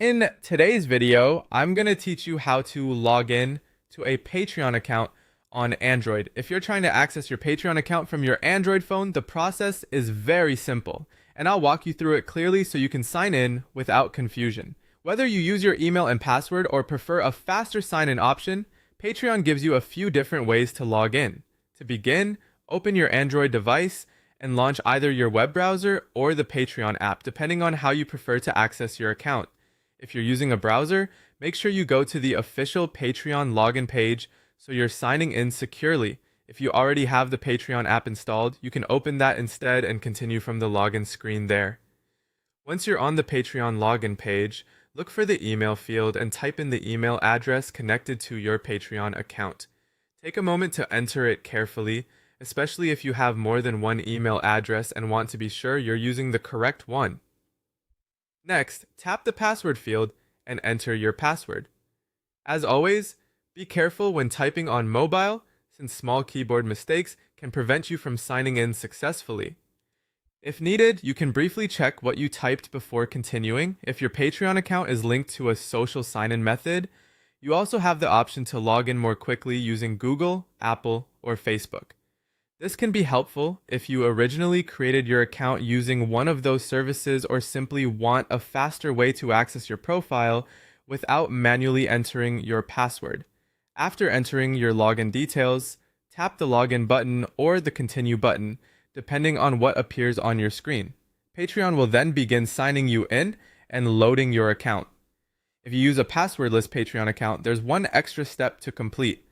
In today's video, I'm going to teach you how to log in to a Patreon account on Android. If you're trying to access your Patreon account from your Android phone, the process is very simple, and I'll walk you through it clearly so you can sign in without confusion. Whether you use your email and password or prefer a faster sign-in option, Patreon gives you a few different ways to log in. To begin, open your Android device and launch either your web browser or the Patreon app, depending on how you prefer to access your account. If you're using a browser, make sure you go to the official Patreon login page so you're signing in securely. If you already have the Patreon app installed, you can open that instead and continue from the login screen there. Once you're on the Patreon login page, look for the email field and type in the email address connected to your Patreon account. Take a moment to enter it carefully, especially if you have more than one email address and want to be sure you're using the correct one. Next, tap the password field and enter your password. As always, be careful when typing on mobile, since small keyboard mistakes can prevent you from signing in successfully. If needed, you can briefly check what you typed before continuing. If your Patreon account is linked to a social sign-in method, you also have the option to log in more quickly using Google, Apple, or Facebook. This can be helpful if you originally created your account using one of those services or simply want a faster way to access your profile without manually entering your password. After entering your login details, tap the login button or the continue button, depending on what appears on your screen. Patreon will then begin signing you in and loading your account. If you use a passwordless Patreon account, there's one extra step to complete.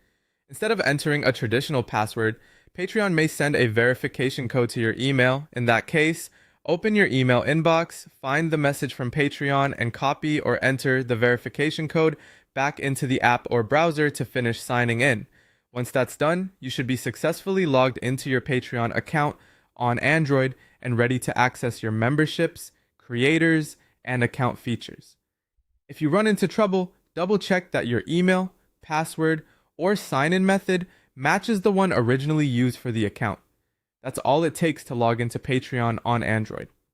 Instead of entering a traditional password, Patreon may send a verification code to your email. In that case, open your email inbox, find the message from Patreon, and copy or enter the verification code back into the app or browser to finish signing in. Once that's done, you should be successfully logged into your Patreon account on Android and ready to access your memberships, creators, and account features. If you run into trouble, double check that your email, password, or sign-in method matches the one originally used for the account. That's all it takes to log into Patreon on Android.